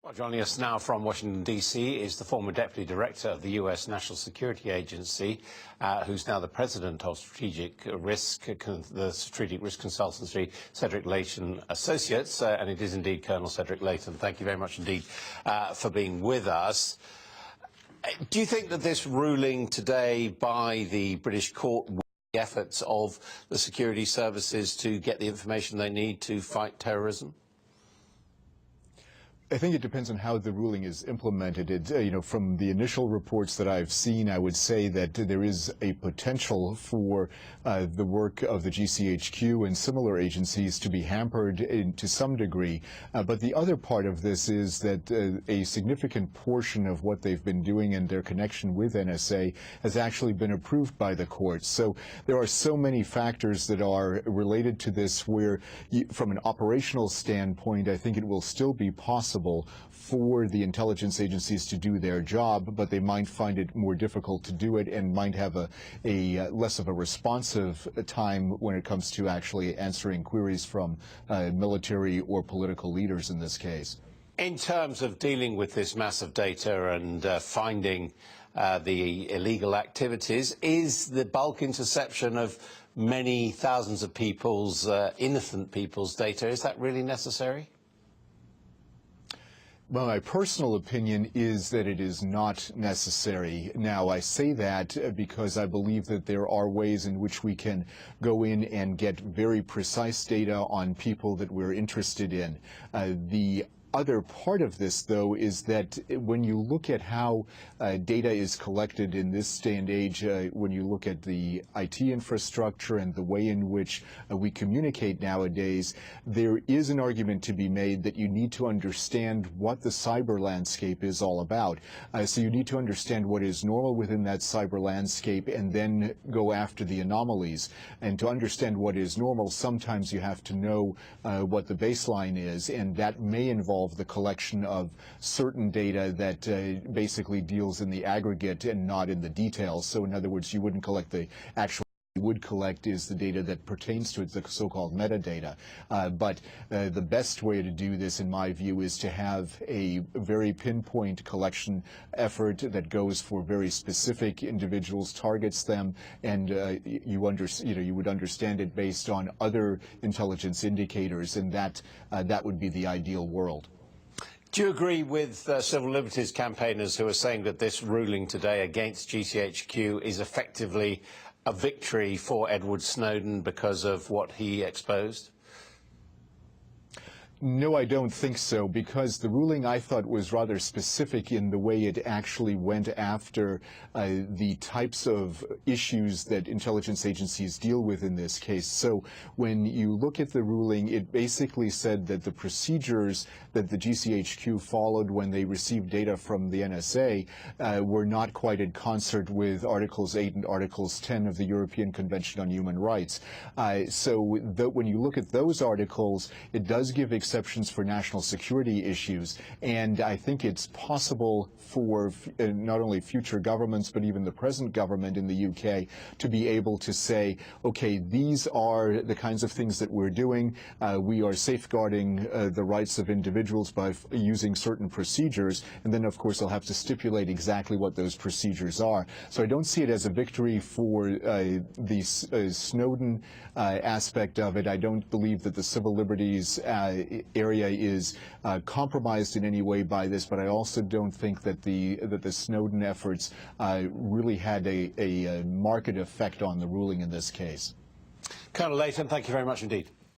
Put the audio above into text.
Well, joining us now from Washington, D.C. is the former Deputy Director of the U.S. National Security Agency, who's now the President of Strategic Risk, the Strategic Risk Consultancy, Cedric Leighton Associates, and it is indeed Colonel Cedric Leighton. Thank you very much indeed for being with us. Do you think that this ruling today by the British court will the efforts of the security services to get the information they need to fight terrorism? I think it depends on how the ruling is implemented. From the initial reports that I've seen, I would say that there is a potential for the work of the GCHQ and similar agencies to be hampered to some degree. But the other part of this is that a significant portion of what they've been doing and their connection with NSA has actually been approved by the courts. So there are so many factors that are related to this where, from an operational standpoint, I think it will still be possible for the intelligence agencies to do their job, but they might find it more difficult to do it and might have a less of a responsive time when it comes to actually answering queries from military or political leaders in this case. In terms of dealing with this massive data and finding the illegal activities, is the bulk interception of many thousands of people's, innocent people's data, is that really necessary? Well, my personal opinion is that it is not necessary. Now, I say that because I believe that there are ways in which we can go in and get very precise data on people that we're interested in. The other part of this, though, is that when you look at how data is collected in this day and age, when you look at the IT infrastructure and the way in which we communicate nowadays, there is an argument to be made that you need to understand what the cyber landscape is all about. So you need to understand what is normal within that cyber landscape and then go after the anomalies. And to understand what is normal, sometimes you have to know what the baseline is, and that may involve the collection of certain data that basically deals in the aggregate and not in the details. So in other words, you wouldn't collect the actual you would collect is the data that pertains to it, the so-called metadata. But the best way to do this, in my view, is to have a very pinpoint collection effort that goes for very specific individuals, targets them, and you would understand it based on other intelligence indicators, and that would be the ideal world. Do you agree with civil liberties campaigners who are saying that this ruling today against GCHQ is effectively a victory for Edward Snowden because of what he exposed? No, I don't think so, because the ruling, I thought, was rather specific in the way it actually went after the types of issues that intelligence agencies deal with in this case. So when you look at the ruling, it basically said that the procedures that the GCHQ followed when they received data from the NSA were not quite in concert with Articles 8 and Articles 10 of the European Convention on Human Rights. So when you look at those articles, it does give exceptions for national security issues, and I think it's possible for not only future governments but even the present government in the UK to be able to say, okay, these are the kinds of things that we're doing. We are safeguarding the rights of individuals by using certain procedures, and then of course they'll have to stipulate exactly what those procedures are. So I don't see it as a victory for the Snowden aspect of it. I don't believe that the civil liberties area is compromised in any way by this, but I also don't think that the Snowden efforts really had a marked effect on the ruling in this case. Colonel Leighton, thank you very much indeed.